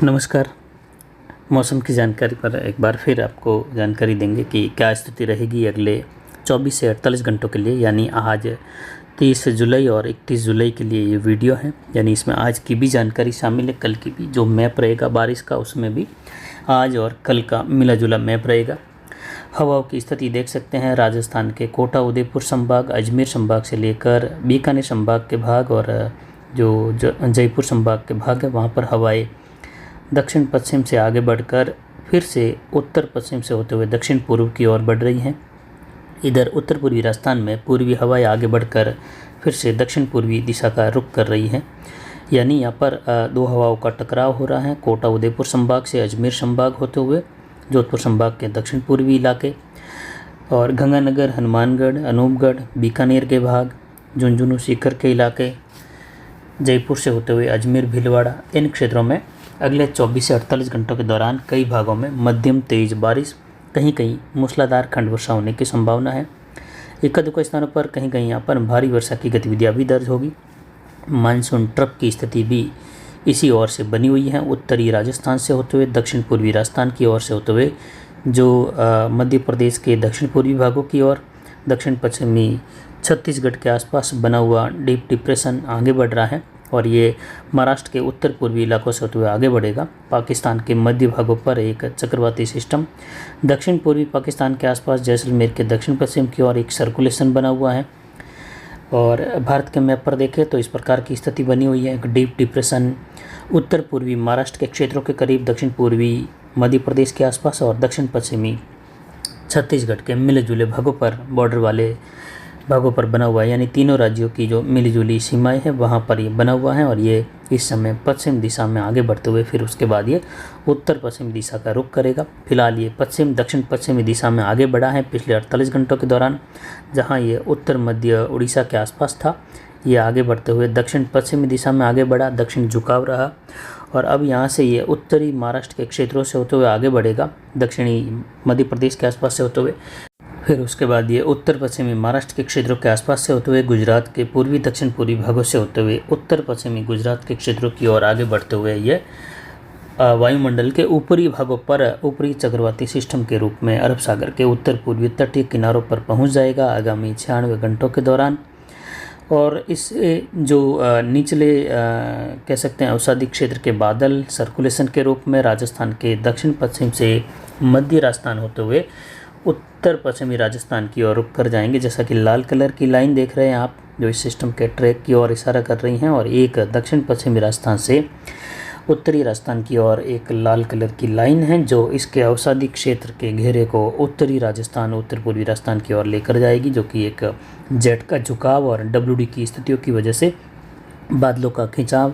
नमस्कार। मौसम की जानकारी पर एक बार फिर आपको जानकारी देंगे कि क्या स्थिति रहेगी अगले 24 से 48 घंटों के लिए, यानी आज 30 जुलाई और 31 जुलाई के लिए ये वीडियो है। यानी इसमें आज की भी जानकारी शामिल है, कल की भी जो मैप रहेगा बारिश का उसमें भी आज और कल का मिला जुला मैप रहेगा। हवाओं की स्थिति देख सकते हैं। राजस्थान के कोटा, उदयपुर संभाग, अजमेर संभाग से लेकर बीकानेर संभाग के भाग और जो जयपुर संभाग के भाग है वहाँ पर हवाएं दक्षिण पश्चिम से आगे बढ़कर फिर से उत्तर पश्चिम से होते हुए दक्षिण पूर्व की ओर बढ़ रही हैं। इधर उत्तर पूर्वी राजस्थान में पूर्वी हवाएं आगे बढ़कर फिर से दक्षिण पूर्वी दिशा का रुख कर रही हैं। यानी यहाँ पर दो हवाओं का टकराव हो रहा है। कोटा उदयपुर संभाग से अजमेर संभाग होते हुए जोधपुर संभाग के दक्षिण पूर्वी इलाके और गंगानगर, हनुमानगढ़, अनूपगढ़, बीकानेर के भाग, झुंझुनू सीकर के इलाके, जयपुर से होते हुए अजमेर, भीलवाड़ा, इन क्षेत्रों में अगले 24 से 48 घंटों के दौरान कई भागों में मध्यम तेज बारिश, कहीं कहीं मूसलाधार खंड वर्षा होने की संभावना है। एक-दो स्थानों पर कहीं कहीं यहाँ पर भारी वर्षा की गतिविधियाँ भी दर्ज होगी। मानसून ट्रफ की स्थिति भी इसी ओर से बनी हुई है। उत्तरी राजस्थान से होते हुए दक्षिण पूर्वी राजस्थान की ओर से होते हुए जो मध्य प्रदेश के दक्षिण पूर्वी भागों की ओर दक्षिण पश्चिमी छत्तीसगढ़ के आसपास बना हुआ डीप डिप्रेशन आगे बढ़ रहा है और ये महाराष्ट्र के उत्तर पूर्वी इलाकों से होते हुए आगे बढ़ेगा। पाकिस्तान के मध्य भागों पर एक चक्रवाती सिस्टम दक्षिण पूर्वी पाकिस्तान के आसपास जैसलमेर के दक्षिण पश्चिम की ओर एक सर्कुलेशन बना हुआ है और भारत के मैप पर देखें तो इस प्रकार की स्थिति बनी हुई है। एक डीप डिप्रेशन उत्तर पूर्वी महाराष्ट्र के क्षेत्रों के करीब, दक्षिण पूर्वी मध्य प्रदेश के आसपास और दक्षिण पश्चिमी छत्तीसगढ़ के मिले जुले भागों पर, बॉर्डर वाले भागों पर बना हुआ है। यानी तीनों राज्यों की जो मिली जुली सीमाएं हैं वहाँ पर ये बना हुआ है और ये इस समय पश्चिम दिशा में आगे बढ़ते हुए फिर उसके बाद ये उत्तर पश्चिम दिशा का रुख करेगा। फिलहाल ये पश्चिम दक्षिण पश्चिमी दिशा में आगे बढ़ा है पिछले 48 घंटों के दौरान। जहाँ ये उत्तर मध्य उड़ीसा के आसपास था, ये आगे बढ़ते हुए दक्षिण पश्चिमी दिशा में आगे बढ़ा, दक्षिण झुकाव रहा और अब यहाँ से ये उत्तरी महाराष्ट्र के क्षेत्रों से होते हुए आगे बढ़ेगा, दक्षिणी मध्य प्रदेश के आसपास से होते हुए फिर उसके बाद ये उत्तर पश्चिमी महाराष्ट्र के क्षेत्रों के आसपास से होते हुए गुजरात के पूर्वी दक्षिण पूर्वी भागों से होते हुए उत्तर पश्चिमी गुजरात के क्षेत्रों की ओर आगे बढ़ते हुए ये वायुमंडल के ऊपरी भागों पर ऊपरी चक्रवाती सिस्टम के रूप में अरब सागर के उत्तर पूर्वी तटीय किनारों पर पहुंच जाएगा आगामी 96 घंटों के दौरान। और इस जो निचले कह सकते हैं अवसादी क्षेत्र के बादल सर्कुलेशन के रूप में राजस्थान के दक्षिण पश्चिम से मध्य राजस्थान होते हुए उत्तर पश्चिमी राजस्थान की ओर रुख कर जाएंगे। जैसा कि लाल कलर की लाइन देख रहे हैं आप, जो इस सिस्टम के ट्रैक की ओर इशारा कर रही हैं और एक दक्षिण पश्चिमी राजस्थान से उत्तरी राजस्थान की ओर एक लाल कलर की लाइन है जो इसके अवसादी क्षेत्र के घेरे को उत्तरी राजस्थान, उत्तर पूर्वी राजस्थान की ओर लेकर जाएगी, जो कि एक जेट का झुकाव और डब्ल्यूडी की स्थितियों की वजह से बादलों का खिंचाव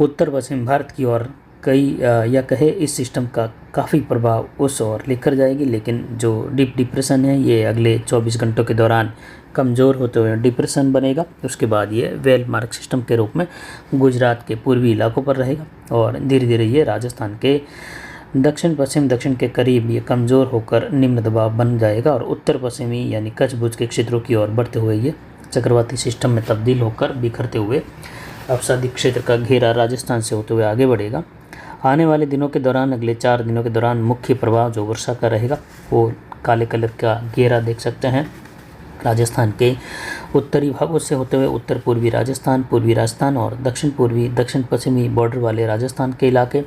उत्तर पश्चिम भारत की ओर कई या कहे इस सिस्टम का काफ़ी प्रभाव उस ओर लेकर जाएगी। लेकिन जो डीप डिप्रेशन है ये अगले 24 घंटों के दौरान कमज़ोर होते हुए डिप्रेशन बनेगा। उसके बाद ये वेल मार्क सिस्टम के रूप में गुजरात के पूर्वी इलाकों पर रहेगा और धीरे धीरे ये राजस्थान के दक्षिण पश्चिम दक्षिण के करीब ये कमज़ोर होकर निम्न दबाव बन जाएगा और उत्तर पश्चिमी यानी कच्छ भुज के क्षेत्रों की ओर बढ़ते हुए ये चक्रवाती सिस्टम में तब्दील होकर बिखरते हुए अवसादी क्षेत्र का घेरा राजस्थान से होते हुए आगे बढ़ेगा। आने वाले दिनों के दौरान, अगले 4 दिनों के दौरान मुख्य प्रभाव जो वर्षा का रहेगा वो काले कलर का घेरा देख सकते हैं। राजस्थान के उत्तरी भागों से होते हुए उत्तर पूर्वी राजस्थान, पूर्वी राजस्थान और दक्षिण पूर्वी दक्षिण पश्चिमी बॉर्डर वाले राजस्थान के इलाके,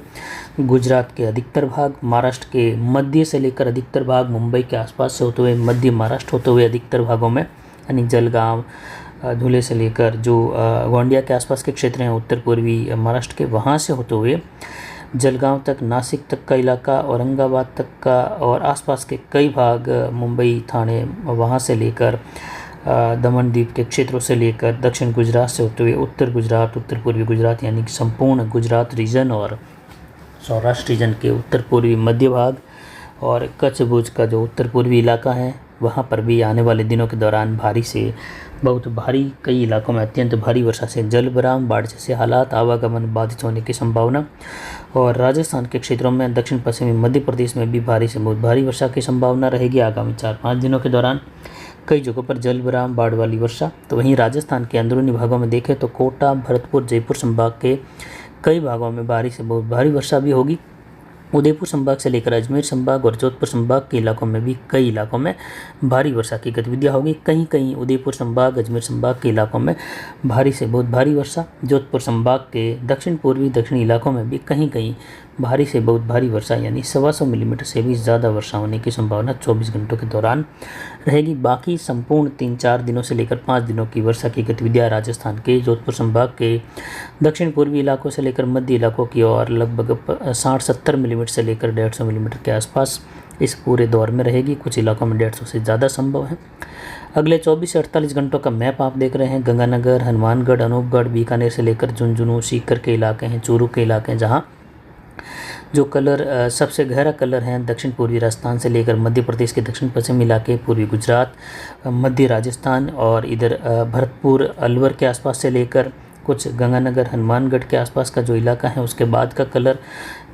गुजरात के अधिकतर भाग, महाराष्ट्र के मध्य से लेकर अधिकतर भाग, मुंबई के आसपास से होते हुए मध्य महाराष्ट्र होते हुए अधिकतर भागों में, यानी जलगांव, धुले से लेकर जो गोंडिया के आसपास के क्षेत्र हैं उत्तर पूर्वी महाराष्ट्र के, वहाँ से होते हुए जलगांव तक, नासिक तक का इलाका, औरंगाबाद तक का और आसपास के कई भाग, मुंबई, ठाणे, वहाँ से लेकर दमन द्वीप के क्षेत्रों से लेकर दक्षिण गुजरात से होते हुए उत्तर गुजरात, उत्तर पूर्वी गुजरात यानी कि संपूर्ण गुजरात रीजन और सौराष्ट्र रीजन के उत्तर पूर्वी मध्य भाग और कच्छ भुज का जो उत्तर पूर्वी इलाका है वहाँ पर भी आने वाले दिनों के दौरान भारी से बहुत भारी, कई इलाकों में अत्यंत भारी वर्षा से जलभराव, बाढ़ जैसे हालात, आवागमन बाधित होने की संभावना और राजस्थान के क्षेत्रों में दक्षिण पश्चिमी मध्य प्रदेश में भी भारी से बहुत भारी वर्षा की संभावना रहेगी आगामी 4-5 दिनों के दौरान। कई जगहों पर जलभराव, बाढ़ वाली वर्षा। तो वहीं राजस्थान के अंदरूनी भागों में देखें तो कोटा, भरतपुर, जयपुर संभाग के कई भागों में भारी से बहुत भारी वर्षा भी होगी। उदयपुर संभाग से लेकर अजमेर संभाग और जोधपुर संभाग के इलाकों में भी कई इलाकों में भारी वर्षा की गतिविधियां होगी। कहीं कहीं उदयपुर संभाग अजमेर संभाग के इलाकों में भारी से बहुत भारी वर्षा, जोधपुर संभाग के दक्षिण पूर्वी दक्षिणी इलाकों में भी कहीं कहीं भारी से बहुत भारी वर्षा यानी 125 मिलीमीटर से भी ज़्यादा वर्षा होने की संभावना 24 घंटों के दौरान रहेगी। बाकी संपूर्ण 3-4 दिनों से लेकर 5 दिनों की वर्षा की गतिविधियां राजस्थान के जोधपुर संभाग के दक्षिण पूर्वी इलाकों से लेकर मध्य इलाकों की ओर लगभग 60-70 मिलीमीटर से लेकर 150 मिलीमीटर के आसपास इस पूरे दौर में रहेगी। कुछ इलाकों में 150 से ज़्यादा संभव है। अगले 24 से 48 घंटों का मैप आप देख रहे हैं। गंगानगर, हनुमानगढ़, अनूपगढ़, बीकानेर से लेकर झुंझुनू, सीकर के इलाके हैं, चूरू के इलाके हैं, जहाँ जो कलर सबसे गहरा कलर है दक्षिण पूर्वी राजस्थान से लेकर मध्य प्रदेश के दक्षिण पश्चिम इलाके, पूर्वी गुजरात, मध्य राजस्थान और इधर भरतपुर, अलवर के आसपास से लेकर कुछ गंगानगर, हनुमानगढ़ के आसपास का जो इलाका है उसके बाद का कलर,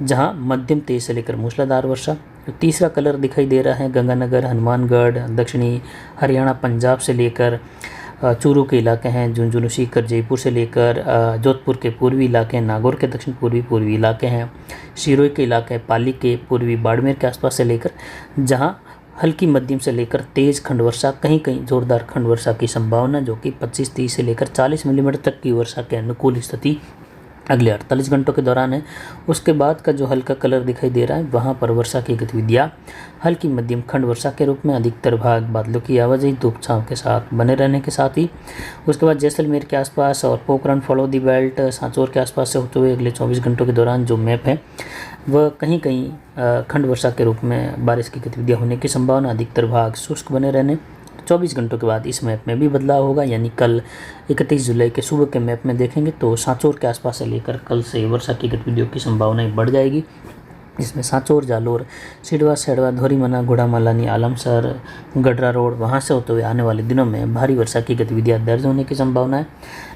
जहां मध्यम तेज से लेकर मूसलाधार वर्षा। तो तीसरा कलर दिखाई दे रहा है गंगानगर, हनुमानगढ़, दक्षिणी हरियाणा, पंजाब से लेकर चूरू के इलाके हैं, झुंझुनू, सीकर, जयपुर से लेकर जोधपुर के पूर्वी इलाके हैं, नागौर के दक्षिण पूर्वी इलाके हैं, सिरोही के इलाके, पाली के पूर्वी बाड़मेर के आसपास से लेकर जहां हल्की मध्यम से लेकर तेज खंड वर्षा, कहीं कहीं जोरदार खंड वर्षा की संभावना, जो कि 25-30 से लेकर 40 मिलीमीटर तक की वर्षा के अनुकूल स्थिति अगले 48 घंटों के दौरान है। उसके बाद का जो हल्का कलर दिखाई दे रहा है वहाँ पर वर्षा की गतिविधियाँ हल्की मध्यम खंड वर्षा के रूप में, अधिकतर भाग बादलों की आवाजाही, धूप छांव के साथ बने रहने के साथ ही उसके बाद जैसलमेर के आसपास और पोखरण, फलोदी बेल्ट, सांचौर के आसपास से होते हुए अगले 24 घंटों के दौरान जो मैप है वह कहीं कहीं खंड वर्षा के रूप में बारिश की गतिविधियाँ होने की संभावना, अधिकतर भाग शुष्क बने रहने। 24 घंटों के बाद इस मैप में भी बदलाव होगा, यानी कल 31 जुलाई के सुबह के मैप में देखेंगे तो सांचौर के आसपास से लेकर कल से वर्षा की गतिविधियों की संभावनाएं बढ़ जाएगी। इसमें सांचौर, जालोर, सिडवा, सेडवा, धोरीमना, घोड़ामलानी, आलमसर, गडरा रोड, वहां से होते हुए आने वाले दिनों में भारी वर्षा की गतिविधियां दर्ज होने की संभावना है।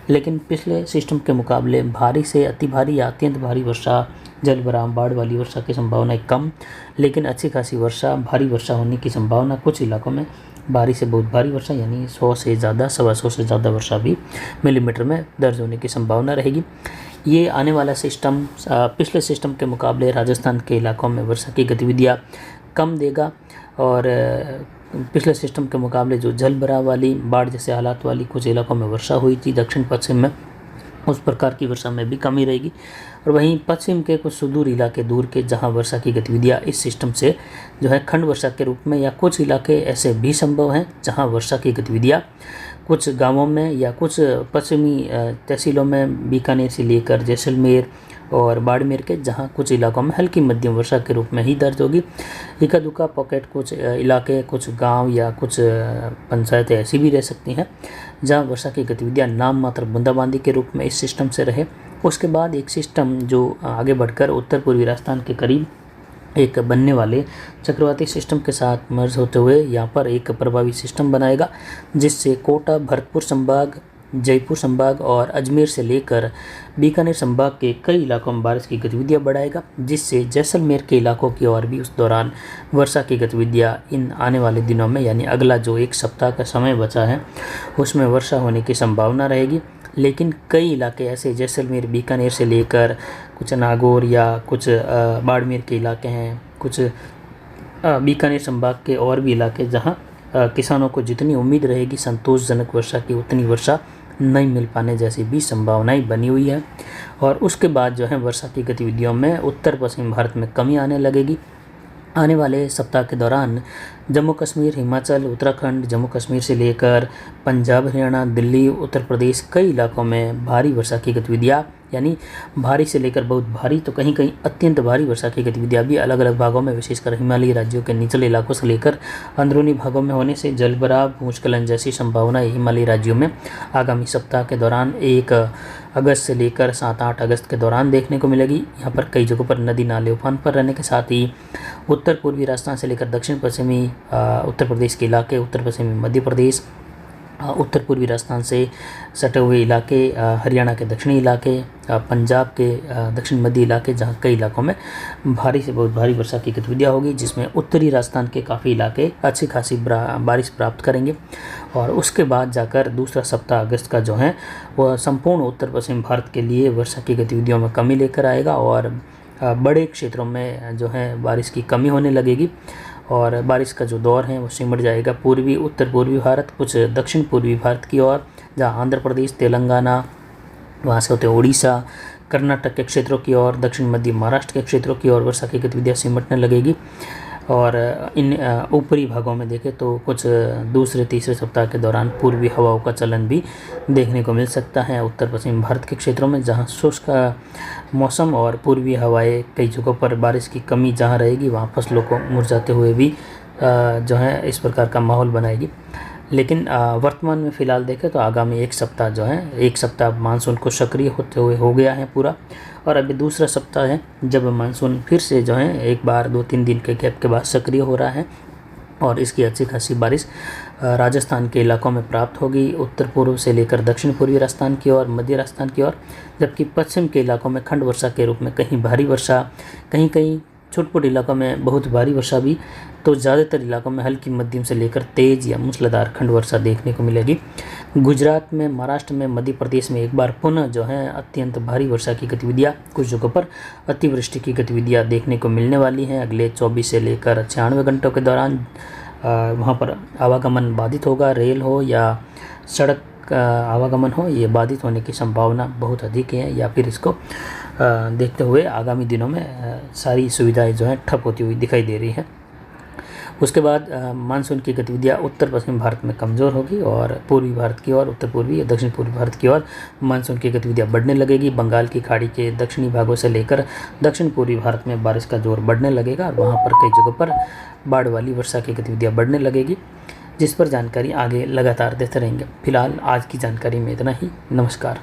लेकिन पिछले सिस्टम के मुकाबले भारी से अति भारी या अत्यंत भारी वर्षा, जल भराव, बाढ़ वाली वर्षा की संभावनाएं कम, लेकिन अच्छी खासी वर्षा, भारी वर्षा होने की संभावना। कुछ इलाकों में भारी से बहुत भारी वर्षा यानी 100 से ज़्यादा, 125 से ज़्यादा वर्षा भी मिलीमीटर में दर्ज होने की संभावना रहेगी। ये आने वाला सिस्टम पिछले सिस्टम के मुकाबले राजस्थान के इलाकों में वर्षा की गतिविधियाँ कम देगा और पिछले सिस्टम के मुकाबले जो जल भराव वाली, बाढ़ जैसे हालात वाली कुछ इलाकों में वर्षा हुई थी दक्षिण पश्चिम में, उस प्रकार की वर्षा में भी कमी रहेगी। और वहीं पश्चिम के कुछ सुदूर इलाके, दूर के, जहां वर्षा की गतिविधियां इस सिस्टम से जो है खंड वर्षा के रूप में, या कुछ इलाके ऐसे भी संभव हैं जहां वर्षा की गतिविधियां कुछ गांवों में या कुछ पश्चिमी तहसीलों में, बीकानेर से लेकर जैसलमेर और बाड़मेर के, जहां कुछ इलाकों में हल्की मध्यम वर्षा के रूप में ही दर्ज होगी। इक्का दुक्का पॉकेट कुछ इलाके, कुछ गांव या कुछ पंचायतें ऐसी भी रह सकती हैं जहां वर्षा की गतिविधियां नाम मात्र बूंदाबांदी के रूप में इस सिस्टम से रहे। उसके बाद एक सिस्टम जो आगे बढ़कर उत्तर पूर्वी राजस्थान के करीब एक बनने वाले चक्रवाती सिस्टम के साथ मर्ज होते हुए यहाँ पर एक प्रभावी सिस्टम बनाएगा, जिससे कोटा, भरतपुर संभाग, जयपुर संभाग और अजमेर से लेकर बीकानेर संभाग के कई इलाकों में बारिश की गतिविधियां बढ़ाएगा, जिससे जैसलमेर के इलाकों की ओर भी उस दौरान वर्षा की गतिविधियां इन आने वाले दिनों में, यानी अगला जो एक सप्ताह का समय बचा है उसमें वर्षा होने की संभावना रहेगी। लेकिन कई इलाके ऐसे जैसलमेर, बीकानेर से लेकर कुछ नागौर या कुछ बाड़मेर के इलाके हैं, कुछ बीकानेर संभाग के और भी इलाके जहां किसानों को जितनी उम्मीद रहेगी संतोषजनक वर्षा की, उतनी वर्षा नहीं मिल पाने जैसी भी संभावनाएं बनी हुई है। और उसके बाद जो है वर्षा की गतिविधियों में उत्तर पश्चिम भारत में कमी आने लगेगी। आने वाले सप्ताह के दौरान जम्मू कश्मीर, हिमाचल, उत्तराखंड, जम्मू कश्मीर से लेकर पंजाब, हरियाणा, दिल्ली, उत्तर प्रदेश, कई इलाकों में भारी वर्षा की गतिविधियाँ, यानी भारी से लेकर बहुत भारी तो कहीं कहीं अत्यंत भारी वर्षा की गतिविधियाँ भी अलग अलग भागों में, विशेषकर हिमालयी राज्यों के निचले इलाकों से लेकर अंदरूनी भागों में होने से जलभराव, भूस्खलन जैसी संभावनाएं हिमालयी राज्यों में आगामी सप्ताह के दौरान 1 अगस्त से लेकर 7-8 अगस्त के दौरान देखने को मिलेगी। यहाँ पर कई जगहों पर नदी नाले उफान पर रहने के साथ ही उत्तर पूर्वी राजस्थान से लेकर दक्षिण पश्चिमी उत्तर प्रदेश के इलाके, उत्तर पश्चिमी मध्य प्रदेश, उत्तर पूर्वी राजस्थान से सटे हुए इलाके, हरियाणा के दक्षिणी इलाके, पंजाब के दक्षिण मध्य इलाके, जहाँ कई इलाकों में भारी से बहुत भारी वर्षा की गतिविधियाँ होगी, जिसमें उत्तरी राजस्थान के काफ़ी इलाके अच्छी खासी बारिश प्राप्त करेंगे। और उसके बाद जाकर दूसरा सप्ताह अगस्त का जो है वह संपूर्ण उत्तर पश्चिम भारत के लिए वर्षा की गतिविधियों में कमी लेकर आएगा और बड़े क्षेत्रों में जो है बारिश की कमी होने लगेगी और बारिश का जो दौर है वो सिमट जाएगा। पूर्वी उत्तर पूर्वी भारत, कुछ दक्षिण पूर्वी भारत की ओर, जहाँ आंध्र प्रदेश, तेलंगाना, वहाँ से होते उड़ीसा, कर्नाटक के क्षेत्रों की ओर, दक्षिण मध्य महाराष्ट्र के क्षेत्रों की ओर वर्षा की गतिविधियाँ सिमटने लगेगी। और इन ऊपरी भागों में देखें तो कुछ दूसरे तीसरे सप्ताह के दौरान पूर्वी हवाओं का चलन भी देखने को मिल सकता है उत्तर पश्चिम भारत के क्षेत्रों में, जहां शुष्क मौसम और पूर्वी हवाएं कई जगहों पर बारिश की कमी जहां रहेगी वहां फसलों को मुरझाते हुए भी जो है इस प्रकार का माहौल बनाएगी। लेकिन वर्तमान में फ़िलहाल देखें तो आगामी एक सप्ताह जो है, एक सप्ताह मानसून को सक्रिय होते हुए हो गया है पूरा, और अभी दूसरा सप्ताह है जब मानसून फिर से जो है एक बार 2-3 दिन के गैप के बाद सक्रिय हो रहा है और इसकी अच्छी खासी बारिश राजस्थान के इलाकों में प्राप्त होगी, उत्तर पूर्व से लेकर दक्षिण पूर्वी राजस्थान की ओर, मध्य राजस्थान की ओर, जबकि पश्चिम के इलाकों में खंड वर्षा के रूप में कहीं भारी वर्षा, कहीं कहीं छोटे इलाकों में बहुत भारी वर्षा भी, तो ज़्यादातर इलाकों में हल्की मध्यम से लेकर तेज़ या मूसलाधार खंड वर्षा देखने को मिलेगी। गुजरात में, महाराष्ट्र में, मध्य प्रदेश में एक बार पुनः जो है अत्यंत भारी वर्षा की गतिविधियाँ, कुछ जगहों पर अतिवृष्टि की गतिविधियाँ देखने को मिलने वाली हैं अगले 24 से लेकर 96 घंटों के दौरान। वहाँ पर आवागमन बाधित होगा, रेल हो या सड़क आवागमन हो, ये बाधित होने की संभावना बहुत अधिक है, या फिर इसको देखते हुए आगामी दिनों में सारी सुविधाएं जो हैं ठप होती हुई दिखाई दे रही हैं। उसके बाद मानसून की गतिविधियाँ उत्तर पश्चिम भारत में कमज़ोर होगी और पूर्वी भारत की ओर, उत्तर पूर्वी या दक्षिण पूर्वी भारत की ओर मानसून की गतिविधियाँ बढ़ने लगेगी। बंगाल की खाड़ी के दक्षिणी भागों से लेकर दक्षिण पूर्वी भारत में बारिश का जोर बढ़ने लगेगा और वहाँ पर कई जगहों पर बाढ़ वाली वर्षा की गतिविधियाँ बढ़ने लगेगी, जिस पर जानकारी आगे लगातार देते रहेंगे। फिलहाल आज की जानकारी में इतना ही। नमस्कार।